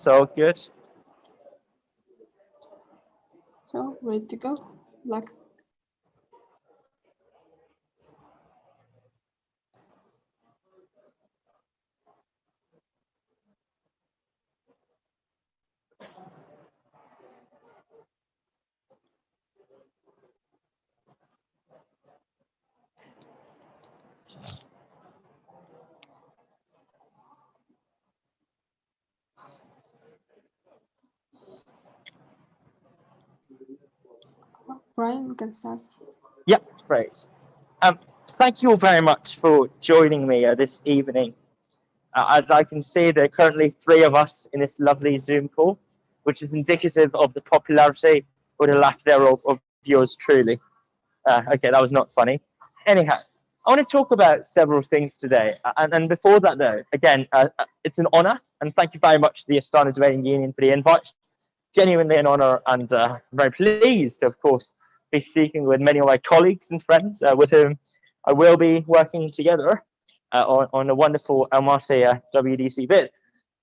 So good. So, ready to go? Like, Brian, we can start. Yep, great. Thank you all very much for joining me this evening. As I can see, there are currently 3 of us in this lovely Zoom call, which is indicative of the popularity or the lack thereof of yours truly. Okay, that was not funny. Anyhow, I want to talk about several things today. And before that, though, again, it's an honor. And thank you very much to the Astana Debating Union for the invite. Genuinely an honor, and I'm very pleased, of course, be speaking with many of my colleagues and friends with whom I will be working together on a wonderful Marseille WUDC bid.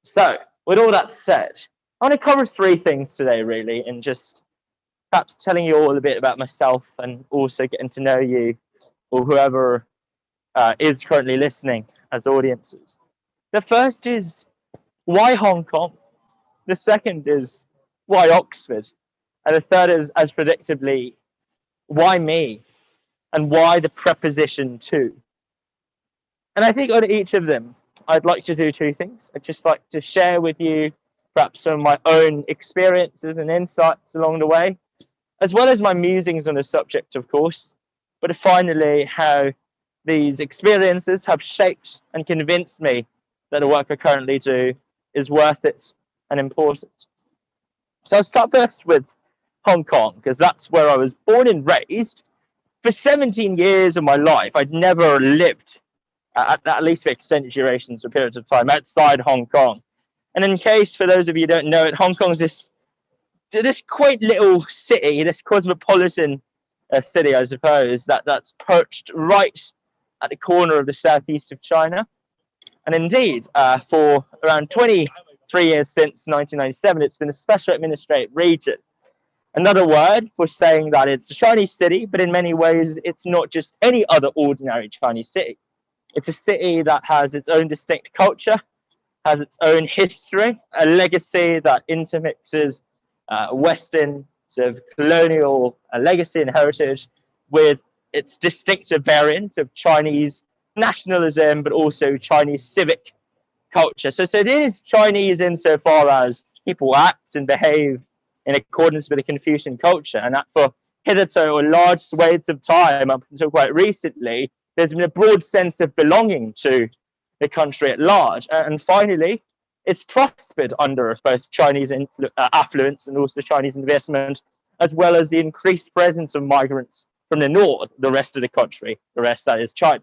So, with all that said, I want to cover 3 things today, really, and just perhaps telling you all a bit about myself and also getting to know you or whoever is currently listening as audiences. The first is, why Hong Kong? The second is, why Oxford? And the third is, as predictably, why me? And why the preposition to? And I think on each of them, I'd like to do 2 things. I'd just like to share with you perhaps some of my own experiences and insights along the way, as well as my musings on the subject, of course, but finally, how these experiences have shaped and convinced me that the work I currently do is worth it and important. So I'll start first with Hong Kong, because that's where I was born and raised. For 17 years of my life, I'd never lived, at least for extended durations or periods of time, outside Hong Kong. And in case, for those of you who don't know it, Hong Kong is this quaint little city, this cosmopolitan city, I suppose, that's perched right at the corner of the southeast of China. And indeed, for around 23 years since 1997, it's been a special administrative region. Another word for saying that it's a Chinese city, but in many ways, it's not just any other ordinary Chinese city. It's a city that has its own distinct culture, has its own history, a legacy that intermixes Western sort of colonial legacy and heritage with its distinctive variant of Chinese nationalism, but also Chinese civic culture. So it is Chinese insofar as people act and behave in accordance with the Confucian culture, and that for hitherto or large swathes of time up until quite recently, there's been a broad sense of belonging to the country at large. And finally, it's prospered under both Chinese affluence and also Chinese investment, as well as the increased presence of migrants from the north, the rest of the country, the rest that is China.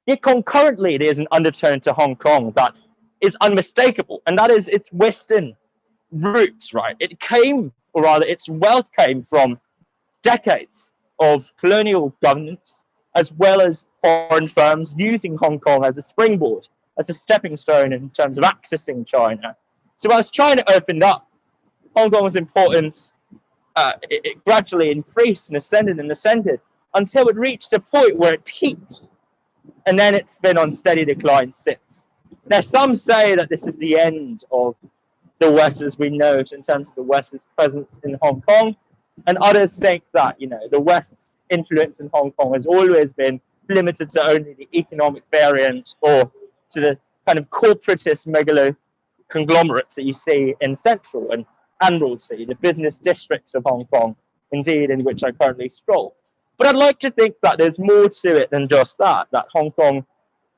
Yet concurrently, there's an undertone to Hong Kong that is unmistakable, and that is its Western roots, right? It came, or rather its wealth came from decades of colonial governance, as well as foreign firms using Hong Kong as a springboard, as a stepping stone in terms of accessing China. So as China opened up, Hong Kong's importance, it gradually increased and ascended until it reached a point where it peaked. And then it's been on steady decline since. Now, some say that this is the end of the West as we know it in terms of the West's presence in Hong Kong. And others think that, the West's influence in Hong Kong has always been limited to only the economic variant or to the kind of corporatist megalo conglomerates that you see in Central and Admiralty, the business districts of Hong Kong, indeed, in which I currently stroll. But I'd like to think that there's more to it than just that Hong Kong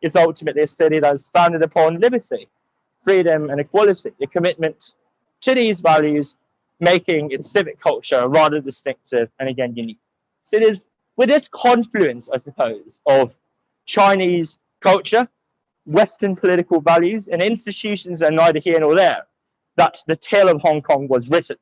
is ultimately a city that is founded upon liberty, freedom, and equality, the commitment to these values, making its civic culture rather distinctive and, again, unique. So it is with this confluence, I suppose, of Chinese culture, Western political values, and institutions that are neither here nor there, that the tale of Hong Kong was written.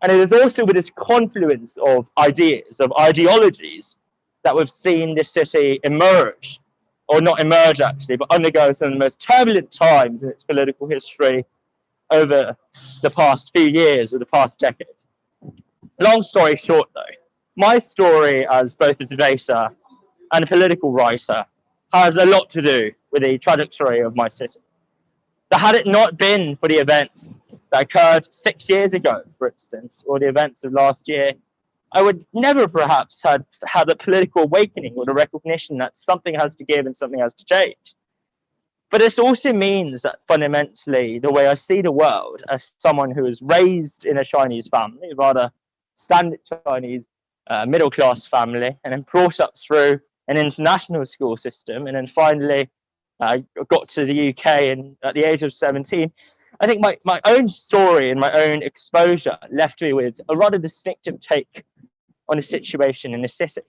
And it is also with this confluence of ideas, of ideologies, that we've seen this city emerge, or not emerge actually, but undergo some of the most turbulent times in its political history, over the past few years or the past decade. Long story short, though, my story as both a debater and a political writer has a lot to do with the trajectory of my city. That had it not been for the events that occurred 6 years ago, for instance, or the events of last year, I would never perhaps had a political awakening or the recognition that something has to give and something has to change. But this also means that fundamentally, the way I see the world as someone who was raised in a Chinese family, rather standard Chinese middle class family, and then brought up through an international school system, and then finally got to the UK and at the age of 17, I think my own story and my own exposure left me with a rather distinctive take on the situation in the city.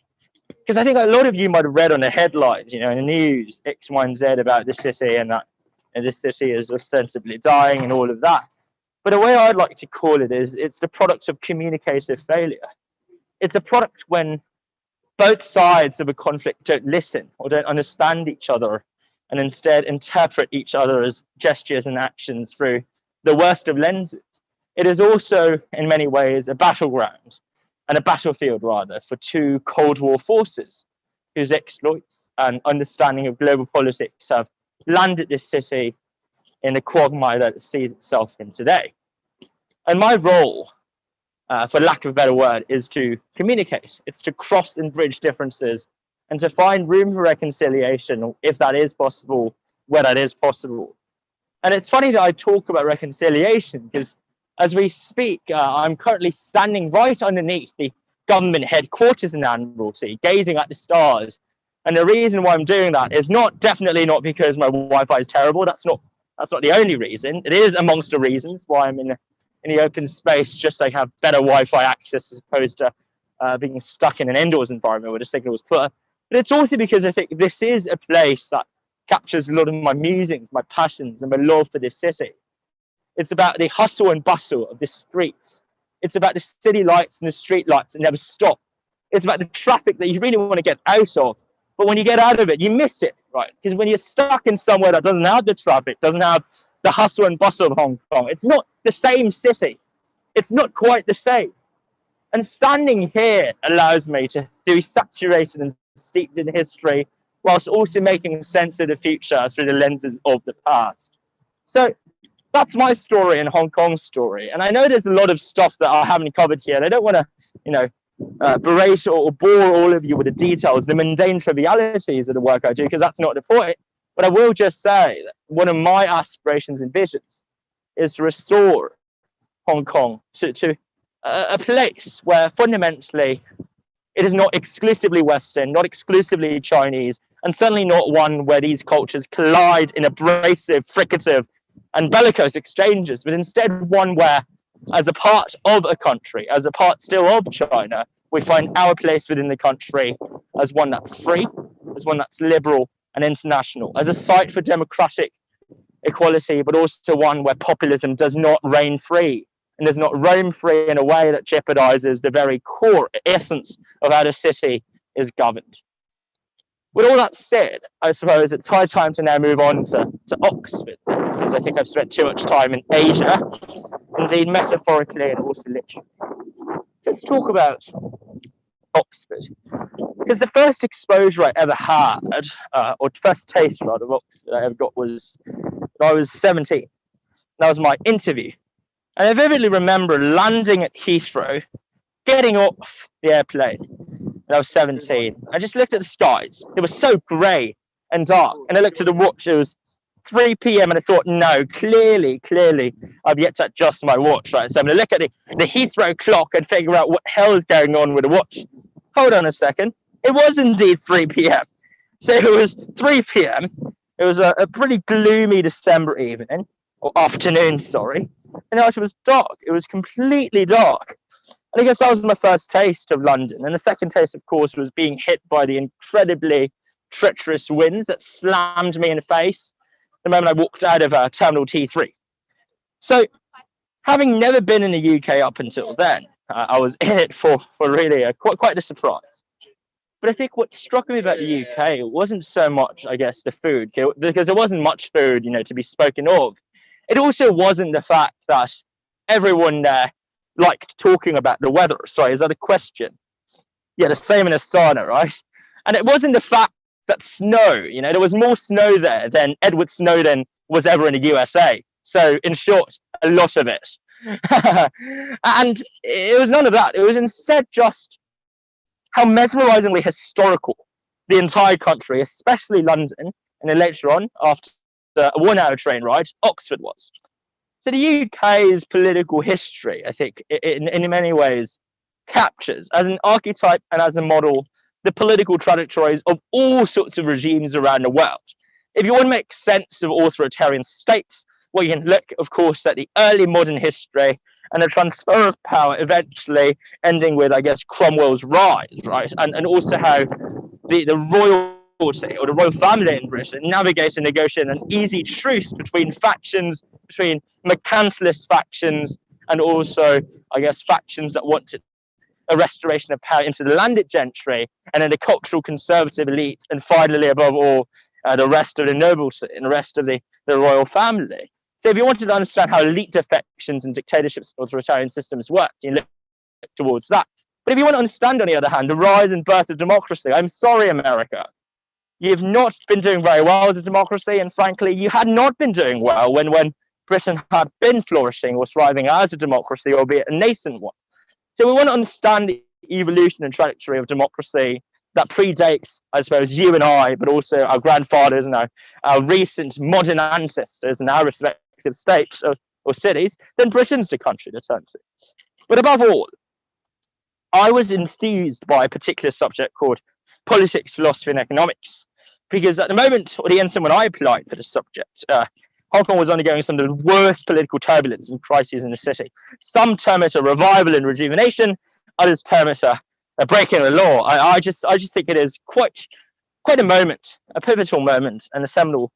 Because I think a lot of you might have read on the headlines, in the news, X, Y, and Z about the city and that this city is ostensibly dying and all of that. But the way I'd like to call it is it's the product of communicative failure. It's a product when both sides of a conflict don't listen or don't understand each other and instead interpret each other's gestures and actions through the worst of lenses. It is also, in many ways, a battleground and a battlefield, rather, for two Cold War forces whose exploits and understanding of global politics have landed this city in the quagmire that it sees itself in today. And my role, for lack of a better word, is to communicate. It's to cross and bridge differences and to find room for reconciliation, if that is possible, where that is possible. And it's funny that I talk about reconciliation because as we speak, I'm currently standing right underneath the government headquarters in Admiralty, gazing at the stars. And the reason why I'm doing that is definitely not because my Wi-Fi is terrible. That's not the only reason. It is amongst the reasons why I'm in the open space, just so I have better Wi-Fi access as opposed to being stuck in an indoors environment where the signal is poor. But it's also because I think this is a place that captures a lot of my musings, my passions, and my love for this city. It's about the hustle and bustle of the streets. It's about the city lights and the street lights that never stop. It's about the traffic that you really want to get out of. But when you get out of it, you miss it, right? Because when you're stuck in somewhere that doesn't have the traffic, doesn't have the hustle and bustle of Hong Kong, it's not the same city. It's not quite the same. And standing here allows me to be saturated and steeped in history, whilst also making sense of the future through the lenses of the past. So that's my story and Hong Kong's story. And I know there's a lot of stuff that I haven't covered here. And I don't want to, berate or bore all of you with the details, the mundane trivialities of the work I do, because that's not the point. But I will just say that one of my aspirations and visions is to restore Hong Kong to a place where fundamentally it is not exclusively Western, not exclusively Chinese, and certainly not one where these cultures collide in abrasive, fricative, and bellicose exchanges, but instead one where, as a part of a country, as a part still of China, we find our place within the country as one that's free, as one that's liberal and international, as a site for democratic equality, but also one where populism does not reign free and does not roam free in a way that jeopardizes the very core essence of how the city is governed. With all that said, I suppose it's high time to now move on to Oxford, because I think I've spent too much time in Asia, indeed metaphorically and also literally. Let's talk about Oxford, because the first exposure I ever had, or first taste rather of Oxford I ever got was when I was 17. That was my interview. And I vividly remember landing at Heathrow, getting off the airplane when I was 17. I just looked at the skies. It was so grey and dark. And I looked at the watch. It was 3 p.m. and I thought, no, clearly, I've yet to adjust my watch. Right? So I'm going to look at the Heathrow clock and figure out what hell is going on with the watch. Hold on a second. It was indeed 3 p.m. So it was 3 p.m. It was a pretty gloomy December evening, or afternoon, sorry. And it was dark. It was completely dark. And I guess that was my first taste of London. And the second taste, of course, was being hit by the incredibly treacherous winds that slammed me in the face the moment I walked out of Terminal T3. So, having never been in the UK up until then, I was in it for really quite a surprise. But I think what struck me about the UK wasn't so much, I guess, the food, because there wasn't much food, to be spoken of It also wasn't the fact that everyone there liked talking about the weather. Sorry, is that a question? Yeah, the same in Astana, right? And it wasn't the fact that snow, there was more snow there than Edward Snowden was ever in the USA. So in short, a lot of it. And it was none of that. It was instead just how mesmerizingly historical the entire country, especially London, and then later on, after a 1-hour train ride, Oxford was. So the UK's political history, I think, in many ways, captures as an archetype and as a model the political trajectories of all sorts of regimes around the world. If you want to make sense of authoritarian states, well, you can look, of course, at the early modern history and the transfer of power eventually ending with, I guess, Cromwell's rise, right? And also how the royalty or the royal family in Britain navigates and negotiate an easy truce between factions, between mercantilist factions, and also, I guess, factions that wanted a restoration of power into the landed gentry, and then the cultural conservative elite, and finally, above all, the rest of the nobles and the rest of the royal family. So if you wanted to understand how elite defections and dictatorships and authoritarian systems work, you look towards that. But if you want to understand, on the other hand, the rise and birth of democracy, I'm sorry, America, you've not been doing very well as a democracy, and frankly, you had not been doing well when Britain had been flourishing or thriving as a democracy, albeit a nascent one. So we want to understand the evolution and trajectory of democracy that predates, I suppose, you and I, but also our grandfathers and our recent modern ancestors and our respective states or cities, then Britain's the country to turn to. But above all, I was enthused by a particular subject called politics, philosophy, and economics, because at the moment, or the instant when I applied for the subject, Hong Kong was undergoing some of the worst political turbulence and crises in the city. Some term it a revival and rejuvenation, others term it a breaking of the law. I just think it is quite a moment, a pivotal moment, and a seminal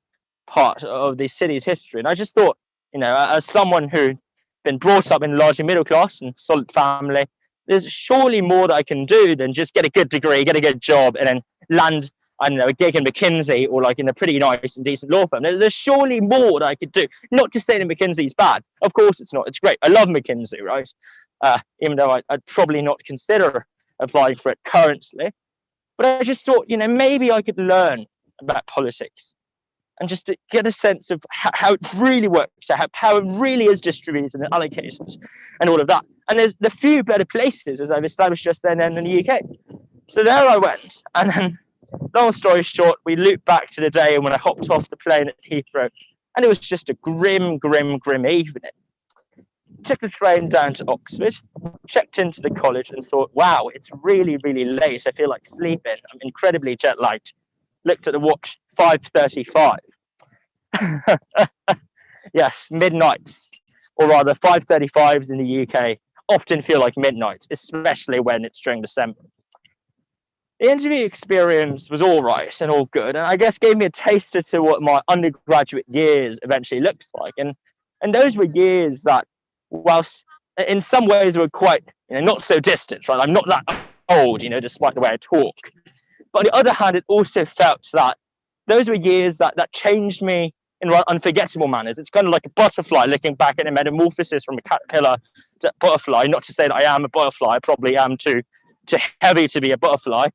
part of the city's history. And I just thought, as someone who'd been brought up in a largely middle class and solid family, there's surely more that I can do than just get a good degree, get a good job, and then land, I don't know, a gig in McKinsey or like in a pretty nice and decent law firm. There's surely more that I could do. Not to say that McKinsey's bad. Of course it's not. It's great. I love McKinsey, right? Even though I'd probably not consider applying for it currently. But I just thought, maybe I could learn about politics and just to get a sense of how it really works, how power really is distributed and allocated and all of that. And there's the few better places, as I've established just then, in the UK. So there I went. And then, long story short, we looped back to the day when I hopped off the plane at Heathrow, and it was just a grim evening. Took the train down to Oxford, checked into the college and thought, wow, it's really late. I feel like sleeping. I'm incredibly jet lagged. Looked at the watch, 5:35. Yes, midnights, or rather 5:35s in the UK often feel like midnight, especially when it's during December. The interview experience was all right and all good, and I guess gave me a taster to what my undergraduate years eventually looks like. And those were years that, whilst in some ways were quite, not so distant, right? I'm not that old, despite the way I talk. But on the other hand, it also felt that those were years that changed me in unforgettable manners. It's kind of like a butterfly looking back at a metamorphosis from a caterpillar to butterfly. Not to say that I am a butterfly. I probably am too heavy to be a butterfly.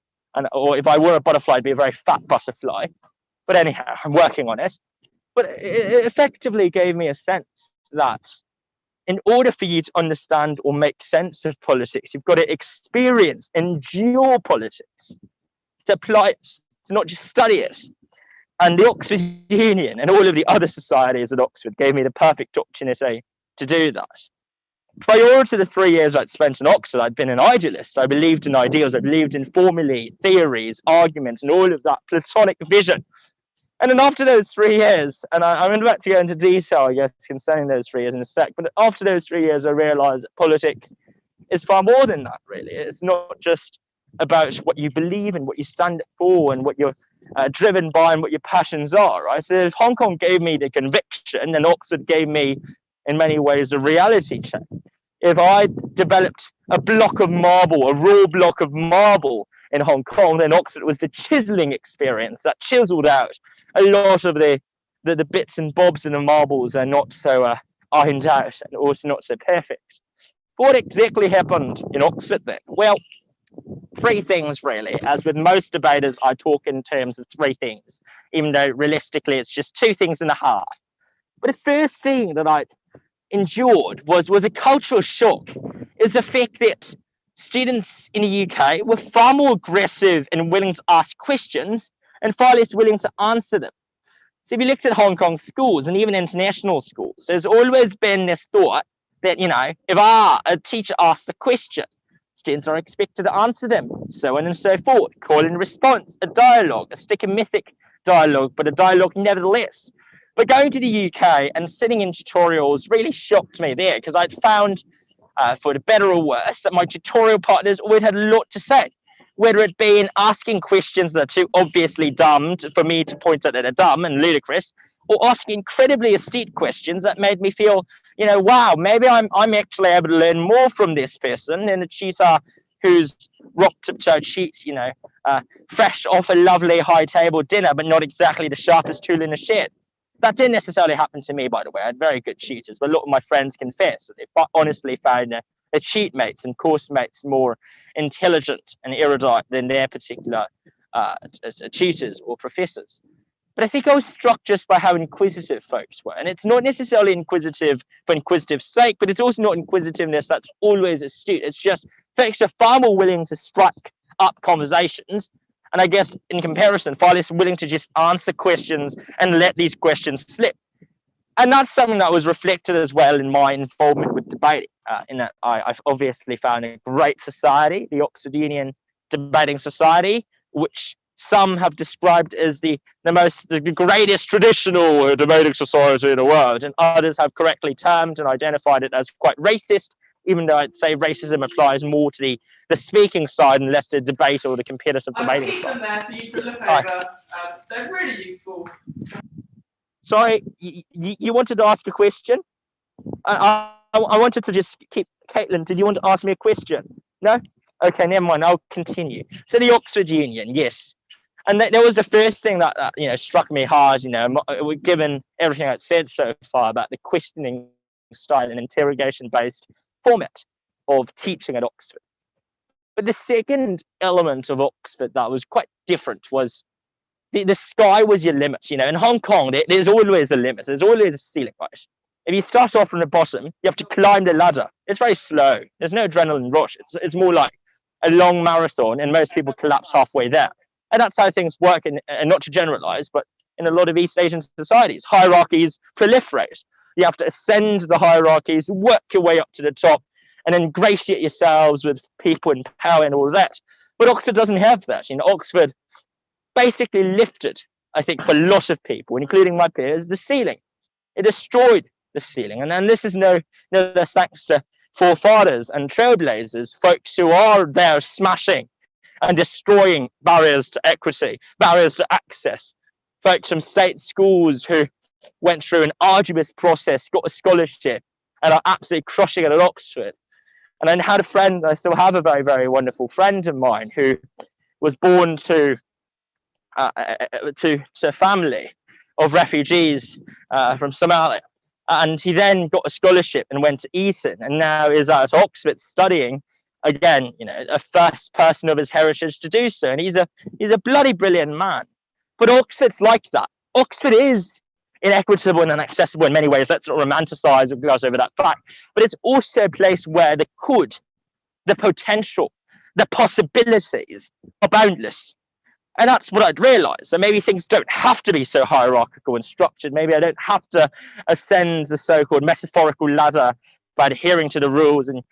Or if I were a butterfly, I'd be a very fat butterfly. But anyhow, I'm working on it. But it effectively gave me a sense that in order for you to understand or make sense of politics, you've got to experience, endure politics, to apply it, to not just study it. And the Oxford Union and all of the other societies at Oxford gave me the perfect opportunity to do that. Prior to the 3 years I'd spent in Oxford, I'd been an idealist. I believed in ideals. I believed in formulae, theories, arguments, and all of that Platonic vision. And then after those 3 years, and I'm about to go into detail, I guess, concerning those 3 years in a sec, but after those 3 years, I realized that politics is far more than that, really. It's not just about what you believe and what you stand for and what you're driven by and what your passions are, right? So if Hong Kong gave me the conviction, and Oxford gave me, in many ways, a reality check. If I developed a block of marble, a raw block of marble in Hong Kong, then Oxford was the chiseling experience that chiseled out a lot of the the bits and bobs and the marbles are not so ironed out and also not so perfect. What exactly happened in Oxford then? Well, three things really. As with most debaters, I talk in terms of three things, even though realistically it's just two things and a half. But the first thing that I endured was a cultural shock. Is the fact that students in the UK were far more aggressive and willing to ask questions and far less willing to answer them. So if you looked at Hong Kong schools and even international schools, there's always been this thought that, you know, if a teacher asks a question, students are expected to answer them, so on and so forth. Call and response, a dialogue, a stichometric dialogue, but a dialogue nevertheless. But going to the UK and sitting in tutorials really shocked me there, because I'd found, for the better or worse, that my tutorial partners always had a lot to say, whether it be in asking questions that are too obviously dumb for me to point out that are dumb and ludicrous, or asking incredibly astute questions that made me feel, you know, wow, maybe I'm actually able to learn more from this person than a tutor who's rocked up to sheets, you know, fresh off a lovely high table dinner, but not exactly the sharpest tool in the shed. That didn't necessarily happen to me, by the way. I had very good tutors, but a lot of my friends confess that they honestly found their cheat mates and course mates more intelligent and erudite than their particular tutors or professors. But I think I was struck just by how inquisitive folks were. And it's not necessarily inquisitive for inquisitive's sake, but it's also not inquisitiveness that's always astute. It's just folks are far more willing to strike up conversations. And I guess in comparison, far less willing to just answer questions and let these questions slip. And that's something that was reflected as well in my involvement with debating, in that I've obviously found a great society, the Oxford Union Debating Society, which some have described as the greatest traditional debating society in the world, and others have correctly termed and identified it as quite racist, even though I'd say racism applies more to the speaking side and less to the debate or the competitive debating side. I'll keep them there for you to look over. They're really useful. Sorry, you wanted to ask a question? I wanted to just keep... Caitlin, did you want to ask me a question? No? Okay, never mind. I'll continue. So the Oxford Union, yes. And that was the first thing that you know, struck me hard, you know, given everything I've said so far about the questioning style and interrogation-based format of teaching at Oxford. But the second element of Oxford that was quite different was the sky was your limit. You know, in Hong Kong, there's always a limit. There's always a ceiling, right? If you start off from the bottom, you have to climb the ladder. It's very slow. There's no adrenaline rush. It's more like a long marathon, and most people collapse halfway there. And that's how things work, and not to generalize, but in a lot of East Asian societies, hierarchies proliferate. You have to ascend the hierarchies, work your way up to the top, and then ingratiate yourselves with people in power and all of that. But Oxford doesn't have that. You know, Oxford basically lifted, I think, for a lot of people, including my peers, the ceiling. It destroyed the ceiling. And this is no less thanks to forefathers and trailblazers, folks who are there smashing and destroying barriers to equity, barriers to access. Folks from state schools who went through an arduous process, got a scholarship, and are absolutely crushing it at Oxford. And I had a friend, I still have a very, very wonderful friend of mine who was born to a family of refugees from Somalia. And he then got a scholarship and went to Eton, and now is at Oxford studying, again, you know, a first person of his heritage to do so. And he's a bloody brilliant man. But Oxford's like that. Oxford is inequitable and inaccessible in many ways. Let's not romanticize or gloss over that fact. But it's also a place where the potential, the possibilities are boundless. And that's what I'd realized. That maybe things don't have to be so hierarchical and structured. Maybe I don't have to ascend the so-called metaphorical ladder by adhering to the rules and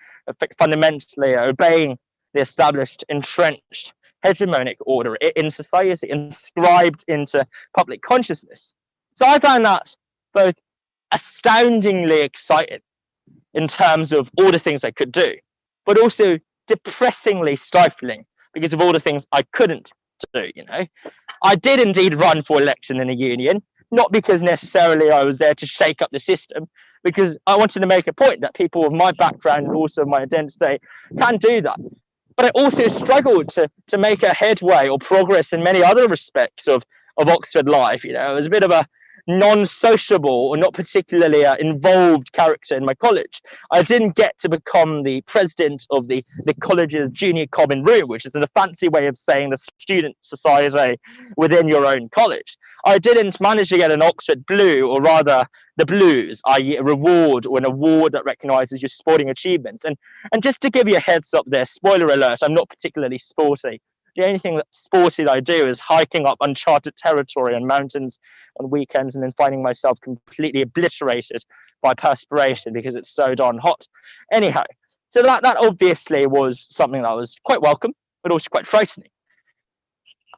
fundamentally obeying the established, entrenched, hegemonic order in society, inscribed into public consciousness. So I found that both astoundingly exciting in terms of all the things I could do, but also depressingly stifling because of all the things I couldn't do. You know, I did indeed run for election in the union, not because necessarily I was there to shake up the system, because I wanted to make a point that people with my background and also my identity can do that. But I also struggled to make a headway or progress in many other respects of Oxford life. You know, it was a bit of a non-sociable or not particularly involved character in my college. I didn't get to become the president of the college's junior common room, which is a fancy way of saying the student society within your own college. I didn't manage to get an Oxford Blue, or rather the Blues, i.e. a reward or an award that recognises your sporting achievements. And just to give you a heads up there, spoiler alert, I'm not particularly sporty. The only thing that's sporty that I do is hiking up uncharted territory on mountains on weekends and then finding myself completely obliterated by perspiration because it's so darn hot. Anyhow, so that obviously was something that was quite welcome, but also quite frightening.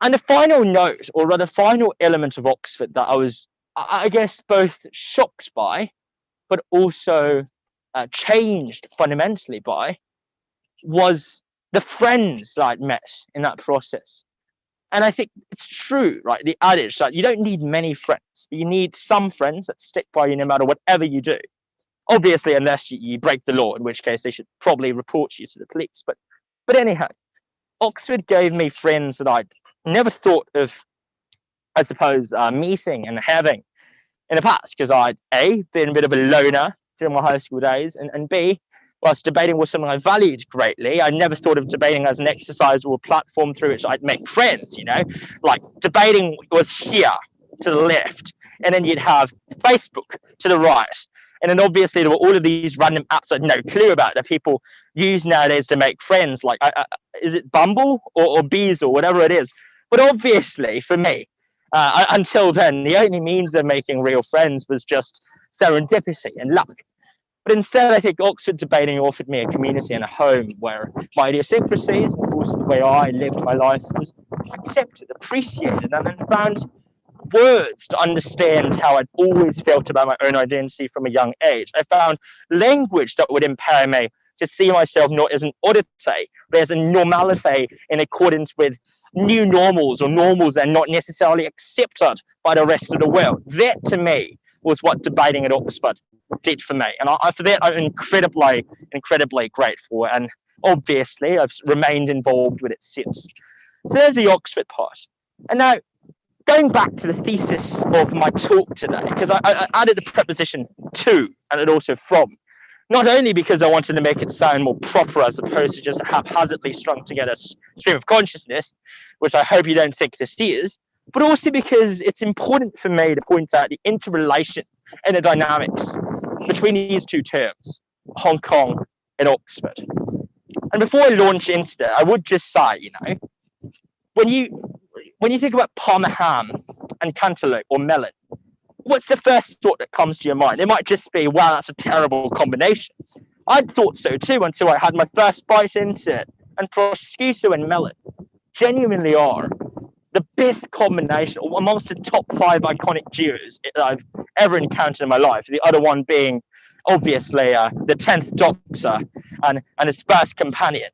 And the final note, or rather final element of Oxford that I was, I guess, both shocked by, but also changed fundamentally by, was the friends that I'd met in that process. And I think it's true, right? The adage that you don't need many friends, but you need some friends that stick by you no matter whatever you do. Obviously, unless you break the law, in which case they should probably report you to the police. But anyhow, Oxford gave me friends that I'd never thought of, I suppose, meeting and having in the past, because I'd A, been a bit of a loner during my high school days, and B, whilst debating was something I valued greatly, I never thought of debating as an exercise or a platform through which I'd make friends, you know? Like, debating was here to the left, and then you'd have Facebook to the right. And then obviously there were all of these random apps I had no clue about that people use nowadays to make friends, like, is it Bumble or Bees or whatever it is? But obviously, for me, until then, the only means of making real friends was just serendipity and luck. But instead, I think Oxford debating offered me a community and a home where my idiosyncrasies and also the way I lived my life was accepted, appreciated, and then found words to understand how I'd always felt about my own identity from a young age. I found language that would empower me to see myself not as an oddity, but as a normality in accordance with new normals, or normals that are not necessarily accepted by the rest of the world. That, to me, was what debating at Oxford did for me. And for that, I'm incredibly grateful. And obviously, I've remained involved with it since. So there's the Oxford part. And now, going back to the thesis of my talk today, because I added the preposition to and also from, not only because I wanted to make it sound more proper as opposed to just a haphazardly strung together stream of consciousness, which I hope you don't think this is, but also because it's important for me to point out the interrelation and the dynamics between these two terms, Hong Kong and Oxford. And before I launch into that, I would just say, you know, when you think about Parma ham and cantaloupe or melon, what's the first thought that comes to your mind? It might just be, wow, that's a terrible combination. I thought so too until I had my first bite into it. And prosciutto and melon genuinely are the best combination amongst the top 5 iconic duos that I've ever encountered in my life. The other one being, obviously, the 10th Doctor and his first companion.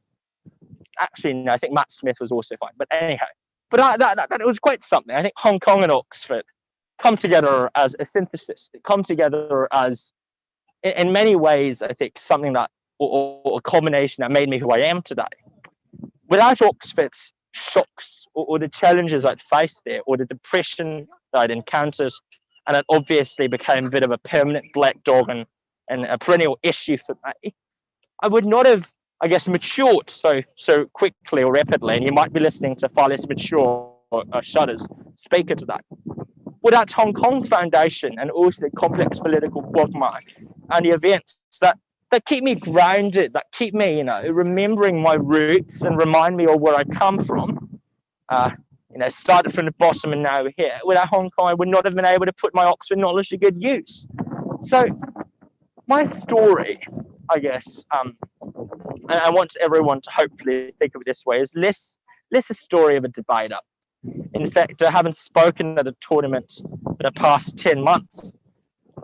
Actually, no, I think Matt Smith was also fine. But anyhow, but that was quite something. I think Hong Kong and Oxford come together as a synthesis. They come together as, in many ways, I think, something that, or a combination that made me who I am today. Without Oxford's shocks or the challenges I'd faced there, or the depression that I'd encountered, and it obviously became a bit of a permanent black dog and a perennial issue for me, I would not have, I guess, matured so quickly or rapidly. And you might be listening to far less mature Shudder's speaker today. Without Hong Kong's foundation and also the complex political quagmire and the events that keep me grounded, that keep me, you know, remembering my roots and remind me of where I come from. You know, started from the bottom and now we're here. Without Hong Kong, I would not have been able to put my Oxford knowledge to good use. So my story, I guess, and I want everyone to hopefully think of it this way, is less a story of a debater. In fact, I haven't spoken at a tournament for the past 10 months.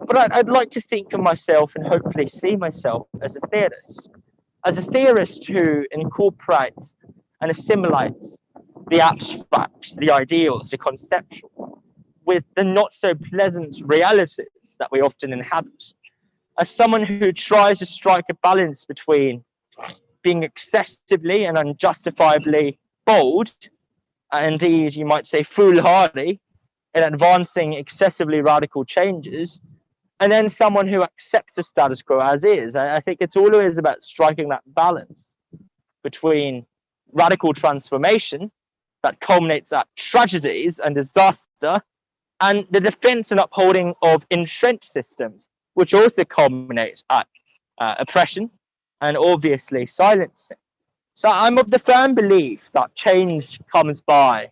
But I'd like to think of myself and hopefully see myself as a theorist who incorporates and assimilates the abstract, the ideals, the conceptual, with the not so pleasant realities that we often inhabit. As someone who tries to strike a balance between being excessively and unjustifiably bold, and indeed you might say foolhardy, in advancing excessively radical changes, and then someone who accepts the status quo as is. I think it's always about striking that balance between radical transformation that culminates at tragedies and disaster, and the defense and upholding of entrenched systems, which also culminate at oppression and obviously silencing. So I'm of the firm belief that change comes by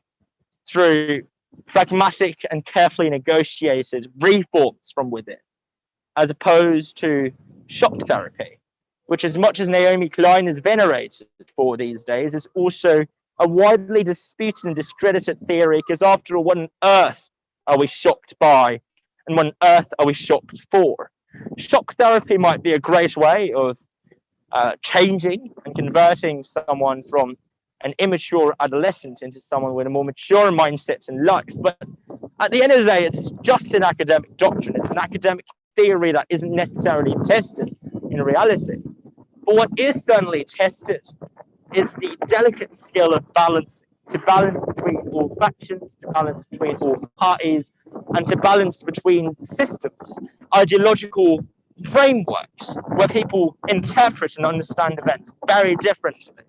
through pragmatic and carefully negotiated reforms from within, as opposed to shock therapy, which, as much as Naomi Klein is venerated for these days, is also a widely disputed and discredited theory, because after all, what on earth are we shocked by, and what on earth are we shocked for? Shock therapy might be a great way of changing and converting someone from an immature adolescent into someone with a more mature mindset in life. But at the end of the day, it's just an academic doctrine. It's an academic theory that isn't necessarily tested in reality. But what is certainly tested is the delicate skill of balancing, to balance between all factions, to balance between all parties, and to balance between systems, ideological frameworks where people interpret and understand events very differently.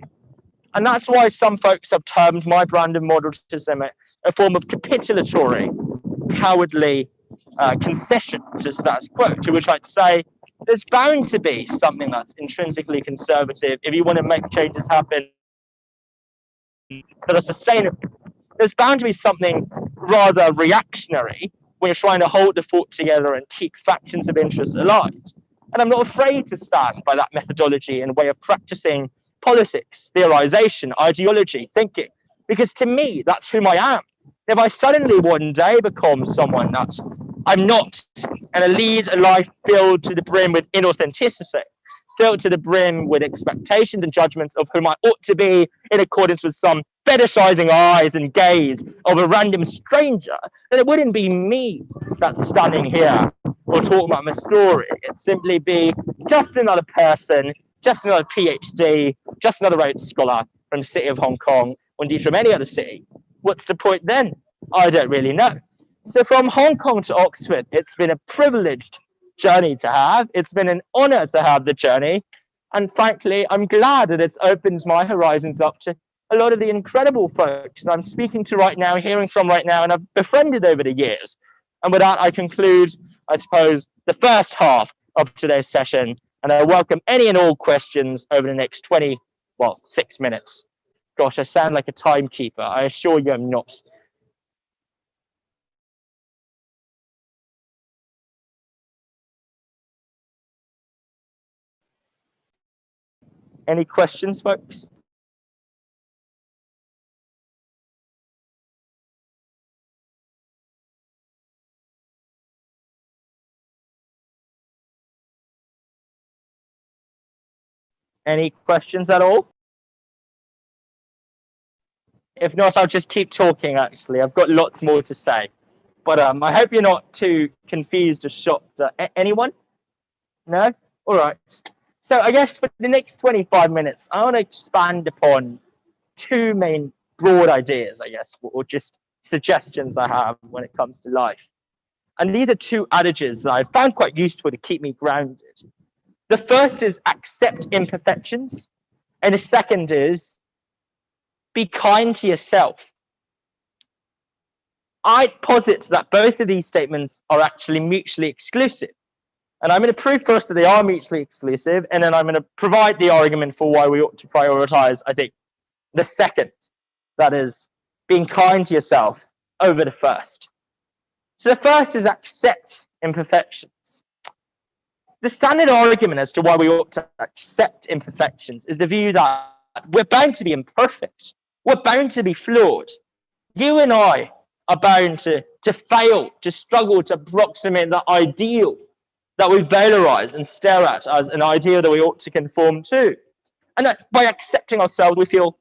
And that's why some folks have termed my brand of moderatism a form of capitulatory, cowardly concession to status quo, to which I'd say there's bound to be something that's intrinsically conservative if you want to make changes happen that are sustainable. There's bound to be something rather reactionary when you're trying to hold the fort together and keep factions of interest alive. And I'm not afraid to stand by that methodology and way of practicing politics, theorization, ideology, thinking, because to me, that's who I am. If I suddenly one day become someone that I'm not, and I lead a life filled to the brim with inauthenticity, filled to the brim with expectations and judgments of whom I ought to be in accordance with some fetishizing eyes and gaze of a random stranger, then it wouldn't be me that's standing here or talking about my story. It'd simply be just another person, just another PhD, just another Rhodes Scholar from the city of Hong Kong, or indeed from any other city. What's the point then? I don't really know. So from Hong Kong to Oxford, it's been a privileged journey to have. It's been an honor to have the journey. And frankly, I'm glad that it's opened my horizons up to a lot of the incredible folks that I'm speaking to right now, hearing from right now, and I've befriended over the years. And with that, I conclude, I suppose, the first half of today's session. And I welcome any and all questions over the next 6 minutes. Gosh, I sound like a timekeeper. I assure you I'm not. Any questions, folks? Any questions at all? If not, I'll just keep talking, actually. I've got lots more to say. But I hope you're not too confused or shocked. Anyone? No? All right. So I guess for the next 25 minutes, I want to expand upon two main broad ideas, I guess, or just suggestions I have when it comes to life. And these are two adages that I found quite useful to keep me grounded. The first is accept imperfections, and the second is be kind to yourself. I posit that both of these statements are actually mutually exclusive. And I'm going to prove first that they are mutually exclusive, and then I'm going to provide the argument for why we ought to prioritize, I think, the second, that is, being kind to yourself over the first. So the first is accept imperfections. The standard argument as to why we ought to accept imperfections is the view that we're bound to be imperfect. We're bound to be flawed. You and I are bound to fail, to struggle to approximate the ideal that we valorize and stare at as an ideal that we ought to conform to. And that by accepting ourselves, we feel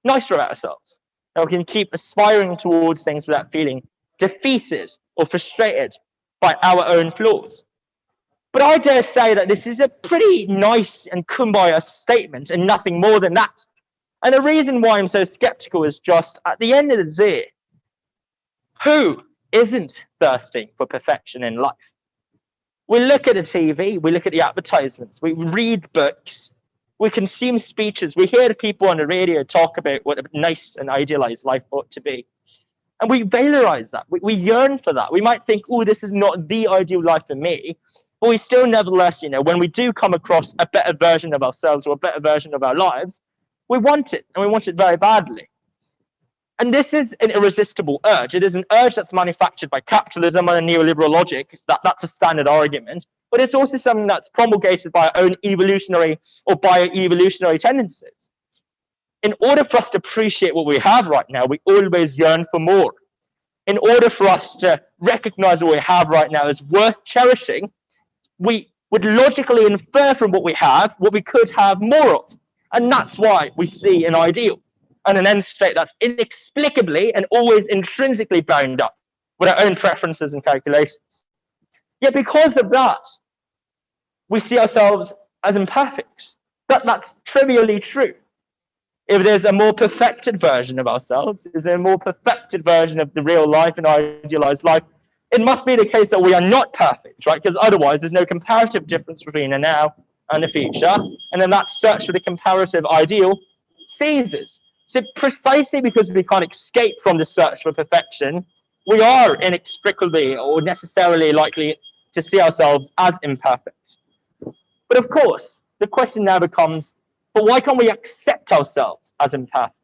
nicer about ourselves. And we can keep aspiring towards things without feeling defeated or frustrated by our own flaws. But I dare say that this is a pretty nice and kumbaya statement and nothing more than that. And the reason why I'm so skeptical is just, at the end of the day, who isn't thirsting for perfection in life. We look at the TV, we look at the advertisements, we read books, we consume speeches, we hear the people on the radio talk about what a nice and idealized life ought to be. And we valorize that. We yearn for that. We might think, oh, this is not the ideal life for me. But we still, nevertheless, when we do come across a better version of ourselves or a better version of our lives, we want it, and we want it very badly. And this is an irresistible urge. It is an urge that's manufactured by capitalism and neoliberal logic. That's a standard argument. But it's also something that's promulgated by our own evolutionary or bioevolutionary tendencies. In order for us to appreciate what we have right now, we always yearn for more. In order for us to recognize what we have right now as worth cherishing, we would logically infer from what we have what we could have more of. And that's why we see an ideal and an end state that's inexplicably and always intrinsically bound up with our own preferences and calculations. Yet because of that, we see ourselves as imperfect. That's trivially true. If there's a more perfected version of ourselves, is there a more perfected version of the real life and idealized life, it must be the case that we are not perfect, right? Because otherwise there's no comparative difference between the now and the future. And then that search for the comparative ideal ceases. So precisely because we can't escape from the search for perfection, we are inextricably or necessarily likely to see ourselves as imperfect. But of course, the question now becomes, but why can't we accept ourselves as imperfect?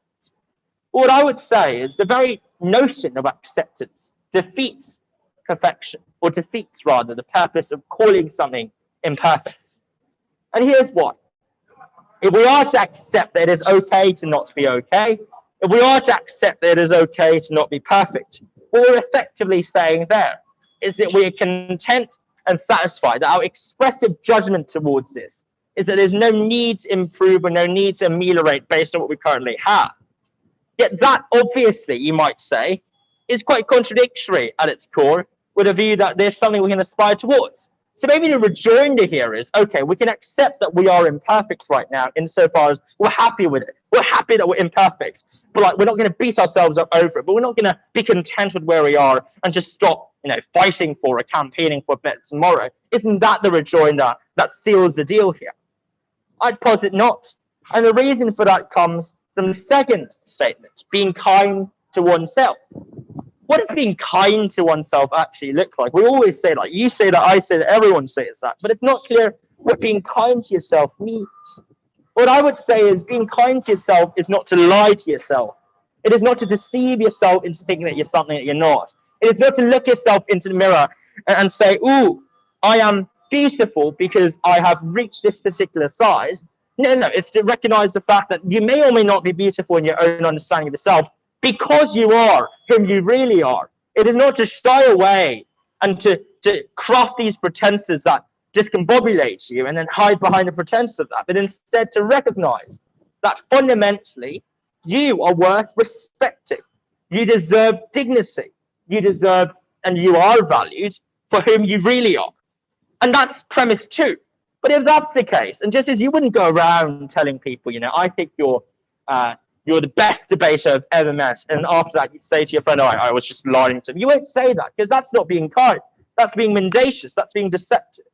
What I would say is the very notion of acceptance defeats perfection, or defeats rather the purpose of calling something imperfect. And here's why. If we are to accept that it is okay to not be okay, if we are to accept that it is okay to not be perfect, what we're effectively saying there is that we are content and satisfied, that our expressive judgment towards this is that there's no need to improve or no need to ameliorate based on what we currently have. Yet that, obviously, you might say, is quite contradictory at its core with a view that there's something we can aspire towards. So maybe the rejoinder here is, okay, we can accept that we are imperfect right now insofar as we're happy with it. We're happy that we're imperfect, but we're not going to beat ourselves up over it, but we're not going to be content with where we are and just stop, fighting for or campaigning for a better tomorrow. Isn't that the rejoinder that seals the deal here? I'd posit not. And the reason for that comes from the second statement, being kind to oneself. What does being kind to oneself actually look like? We always say that. You say that, I say that, everyone says that. But it's not clear what being kind to yourself means. What I would say is being kind to yourself is not to lie to yourself. It is not to deceive yourself into thinking that you're something that you're not. It is not to look yourself into the mirror and say, ooh, I am beautiful because I have reached this particular size. No, it's to recognize the fact that you may or may not be beautiful in your own understanding of yourself because you are whom you really are. It is not to shy away and to craft these pretenses that discombobulate you and then hide behind the pretense of that, but instead to recognize that fundamentally you are worth respecting. You deserve dignity. You deserve and you are valued for whom you really are. And that's premise two. But if that's the case, and just as you wouldn't go around telling people, I think you're the best debater I've ever met, and after that you'd say to your friend, oh, I was just lying to him. You won't say that, because that's not being kind. That's being mendacious. That's being deceptive.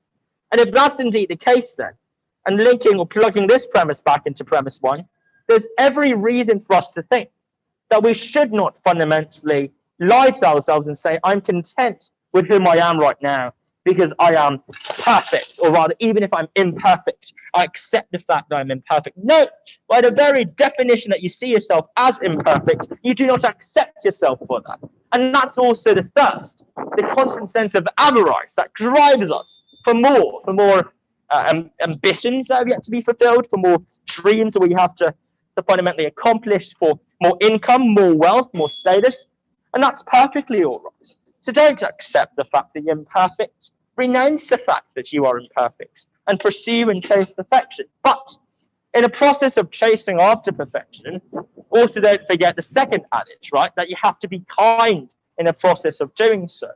And if that's indeed the case then, and linking or plugging this premise back into premise one, there's every reason for us to think that we should not fundamentally lie to ourselves and say, I'm content with whom I am right now, because I am perfect, or rather, even if I'm imperfect, I accept the fact that I'm imperfect. No, by the very definition that you see yourself as imperfect, you do not accept yourself for that. And that's also the thirst, the constant sense of avarice that drives us for more ambitions that have yet to be fulfilled, for more dreams that we have to fundamentally accomplish, for more income, more wealth, more status. And that's perfectly all right. So don't accept the fact that you're imperfect. Renounce the fact that you are imperfect and pursue and chase perfection. But in a process of chasing after perfection, also don't forget the second adage, right? That you have to be kind in the process of doing so.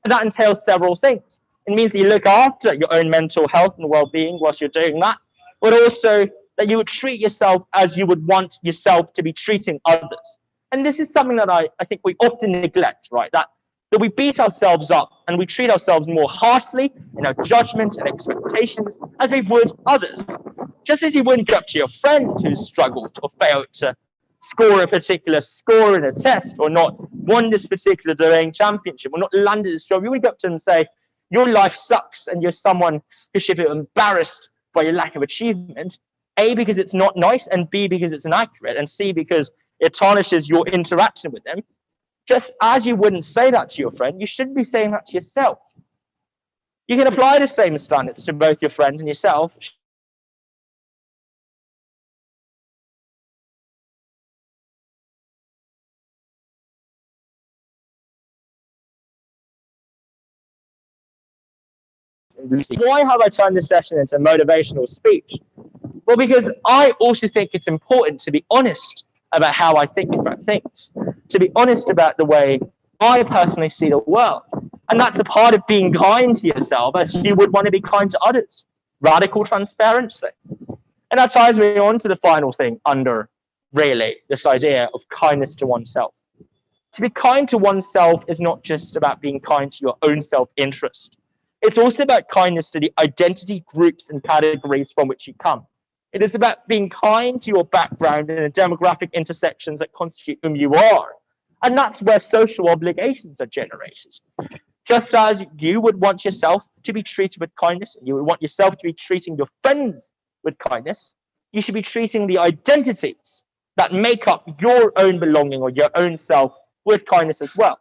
And that entails several things. It means that you look after your own mental health and well-being whilst you're doing that, but also that you would treat yourself as you would want yourself to be treating others. And this is something that I think we often neglect, right? That that we beat ourselves up and we treat ourselves more harshly in our judgment and expectations as we would others. Just as you wouldn't go up to your friend who's struggled or failed to score a particular score in a test or not won this particular domain championship or not landed this job, you wouldn't go up to them and say, your life sucks and you're someone who should be embarrassed by your lack of achievement. A, because it's not nice, and B, because it's inaccurate, and C, because it tarnishes your interaction with them. Just as you wouldn't say that to your friend, you shouldn't be saying that to yourself. You can apply the same standards to both your friend and yourself. Why have I turned this session into motivational speech? Well, because I also think it's important to be honest about how I think about things, to be honest about the way I personally see the world. And that's a part of being kind to yourself as you would want to be kind to others. Radical transparency. And that ties me on to the final thing under, really, this idea of kindness to oneself. To be kind to oneself is not just about being kind to your own self-interest. It's also about kindness to the identity groups and categories from which you come. It is about being kind to your background and the demographic intersections that constitute whom you are. And that's where social obligations are generated. Just as you would want yourself to be treated with kindness, and you would want yourself to be treating your friends with kindness, you should be treating the identities that make up your own belonging or your own self with kindness as well.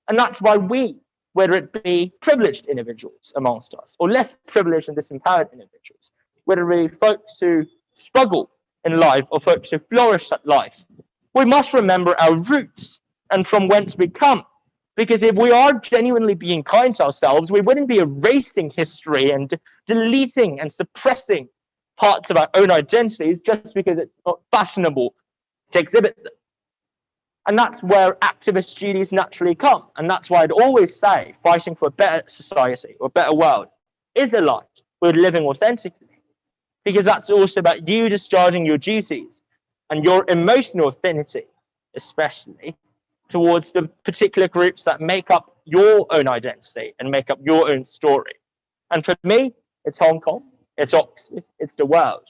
And that's why we, whether it be privileged individuals amongst us or less privileged and disempowered individuals, whether it be folks who struggle in life or folks who flourish at life, we must remember our roots and from whence we come. Because if we are genuinely being kind to ourselves, we wouldn't be erasing history and deleting and suppressing parts of our own identities just because it's not fashionable to exhibit them. And that's where activist duties naturally come. And that's why I'd always say fighting for a better society or a better world is aligned with living authentically. Because that's also about you discharging your duties and your emotional affinity, especially towards the particular groups that make up your own identity and make up your own story. And for me, it's Hong Kong, it's Oxford, it's the world.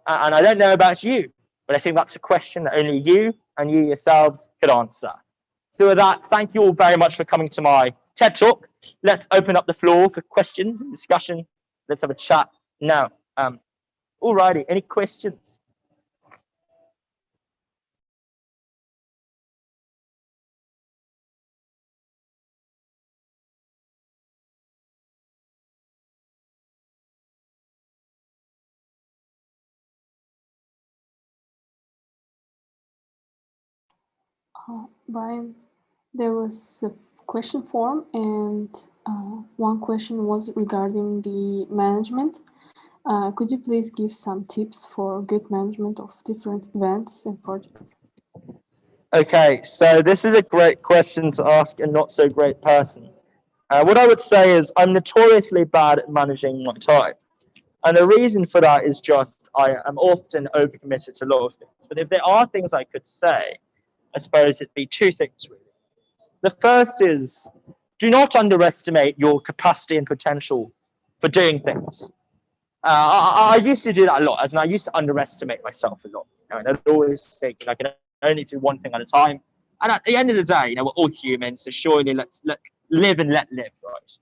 And I don't know about you, but I think that's a question that only you and you yourselves could answer. So with that, thank you all very much for coming to my TED Talk. Let's open up the floor for questions and discussion. Let's have a chat now. Alrighty, any questions? Brian, there was a question form, and one question was regarding the management. Could you please give some tips for good management of different events and projects? Okay, so this is a great question to ask a not so great person. What I would say is I'm notoriously bad at managing my time. And the reason for that is just I am often overcommitted to a lot of things. But if there are things I could say, I suppose it'd be two things really. The first is do not underestimate your capacity and potential for doing things. I used to do that a lot, and I used to underestimate myself a lot. And I'd always think I can only do one thing at a time. And at the end of the day, we're all human, so surely let's live and let live, right?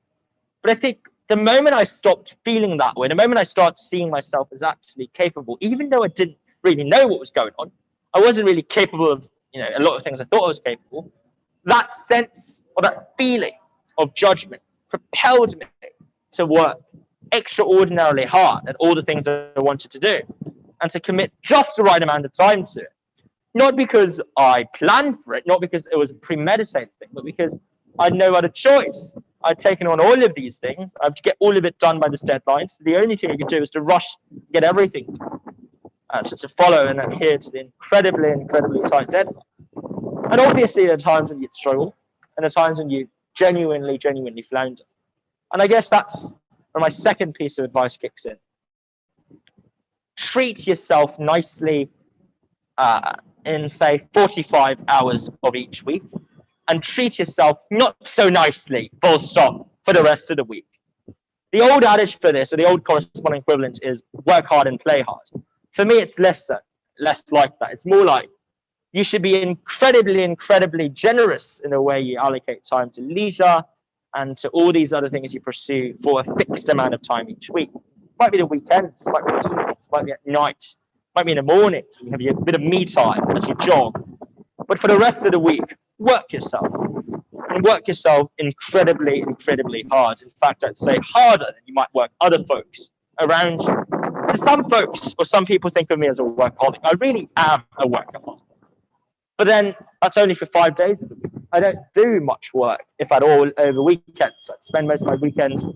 But I think the moment I stopped feeling that way, the moment I started seeing myself as actually capable, even though I didn't really know what was going on, I wasn't really capable of a lot of things I thought I was capable. That sense or that feeling of judgment propelled me to work extraordinarily hard at all the things that I wanted to do and to commit just the right amount of time to it. Not because I planned for it, not because it was a premeditated thing, but because I had no other choice. I'd taken on all of these things. I have to get all of it done by this deadline. So the only thing I could do is to rush, get everything to follow and adhere to the incredibly tight deadlines. And obviously there are times when you'd struggle and there are times when you genuinely flounder. And I guess that's where my second piece of advice kicks in. Treat yourself nicely in, say, 45 hours of each week. and treat yourself not so nicely, full stop, for the rest of the week. The old adage for this, or the old corresponding equivalent, is work hard and play hard. For me, it's less like that. It's more like you should be incredibly generous in the way you allocate time to leisure and to all these other things you pursue for a fixed amount of time each week. Might be the weekends, might be the evenings, might be at night, might be in the mornings. You have a bit of me time as you jog. But for the rest of the week, work yourself. And work yourself incredibly hard. In fact, I'd say harder than you might work other folks around you. And some folks, or some people, think of me as a workaholic. I really am a workaholic. But then that's only for 5 days of the week. I don't do much work, if at all, over weekends. I spend most of my weekends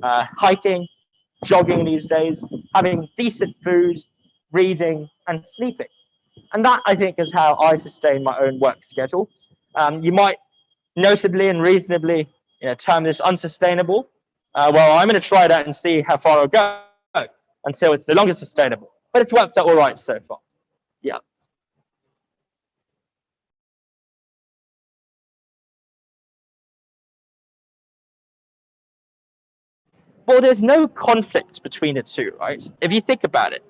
hiking, jogging these days, having decent food, reading, and sleeping. And that, I think, is how I sustain my own work schedule. You might notably and reasonably term this unsustainable. Well, I'm going to try it out and see how far I'll go until it's no longer sustainable. But it's worked out all right so far. Yeah. Well, there's no conflict between the two, right? If you think about it,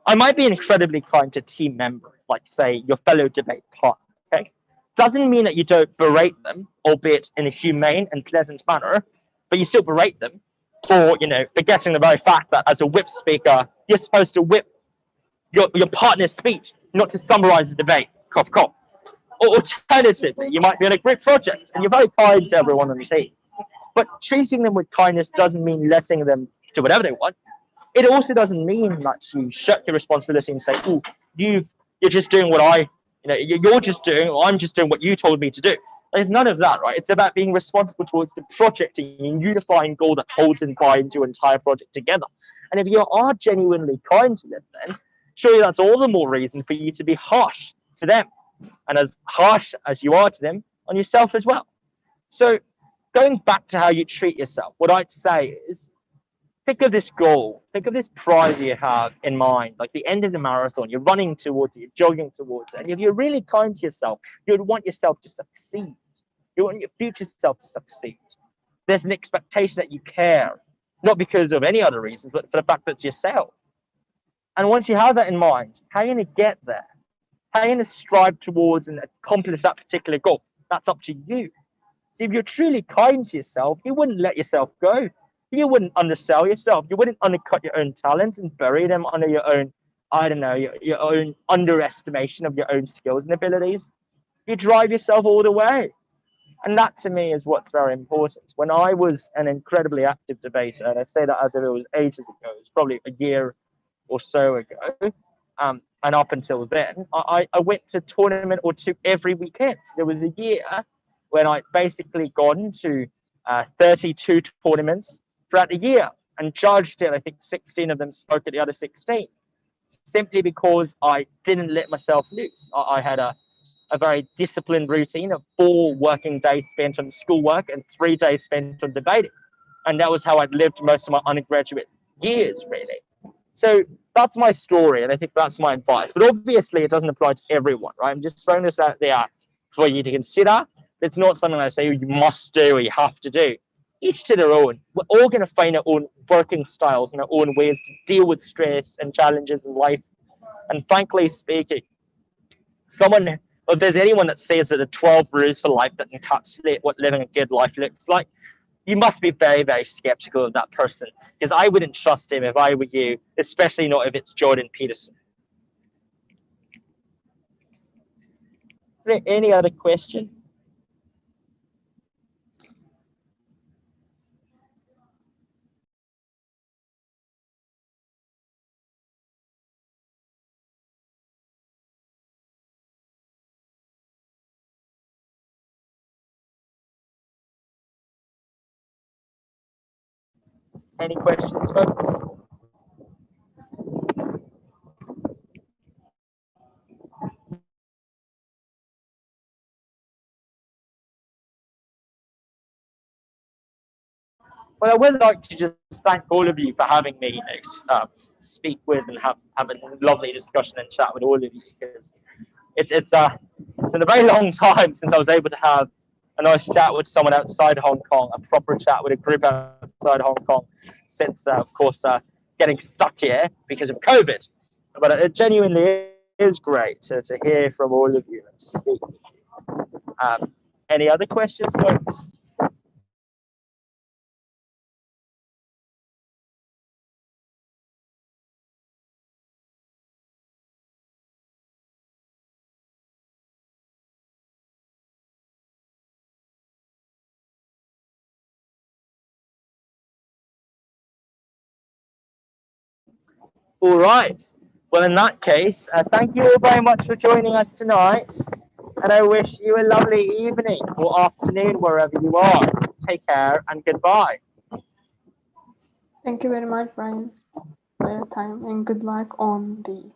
I might be incredibly kind to team members, like, say, your fellow debate partner, okay? Doesn't mean that you don't berate them, albeit in a humane and pleasant manner, but you still berate them for, forgetting the very fact that as a whip speaker, you're supposed to whip your partner's speech, not to summarize the debate, cough, cough. Or alternatively, you might be on a group project and you're very kind to everyone on the team. But treating them with kindness doesn't mean letting them do whatever they want. It also doesn't mean that you shirk your responsibility and say, "Oh, you're just doing what you're just doing, or I'm just doing what you told me to do." There's none of that, right? It's about being responsible towards the project and a unifying goal that holds and binds your entire project together. And if you are genuinely kind to them, then surely that's all the more reason for you to be harsh to them, and as harsh as you are to them on yourself as well. So, going back to how you treat yourself, what I'd say is, think of this goal, think of this prize you have in mind, like the end of the marathon. You're running towards it, you're jogging towards it. And if you're really kind to yourself, you'd want yourself to succeed. You want your future self to succeed. There's an expectation that you care, not because of any other reasons, but for the fact that it's yourself. And once you have that in mind, how are you going to get there? How are you going to strive towards and accomplish that particular goal? That's up to you. So if you're truly kind to yourself, you wouldn't let yourself go. You wouldn't undersell yourself. You wouldn't undercut your own talents and bury them under your own, your own underestimation of your own skills and abilities. You drive yourself all the way. And that, to me, is what's very important. When I was an incredibly active debater, and I say that as if it was ages ago, it was probably a year or so ago, and up until then, I went to tournament or two every weekend. There was a year when I'd basically gone to 32 tournaments throughout the year and judged it. I think 16 of them spoke at the other 16, simply because I didn't let myself loose. I had a very disciplined routine of 4 working days spent on schoolwork and 3 days spent on debating. And that was how I'd lived most of my undergraduate years, really. So that's my story, and I think that's my advice. But obviously, it doesn't apply to everyone, right? I'm just throwing this out there for you to consider. It's not something I say you must do or you have to do. Each to their own. We're all going to find our own working styles and our own ways to deal with stress and challenges in life. And frankly speaking, if there's anyone that says that the 12 rules for life that encapsulate what living a good life looks like, you must be very skeptical of that person, because I wouldn't trust him if I were you, especially not if it's Jordan Peterson. Any other question? Any questions, folks? Well, I would like to just thank all of you for having me speak with and have a lovely discussion and chat with all of you, because it's been a very long time since I was able to have a nice chat with someone outside Hong Kong, a proper chat with a group outside Hong Kong, since, of course, getting stuck here because of COVID. But it genuinely is great to hear from all of you and to speak with you. Any other questions, folks? All right. Well, in that case, thank you all very much for joining us tonight. And I wish you a lovely evening or afternoon wherever you are. Take care and goodbye. Thank you very much, Brian, for your time, and good luck on the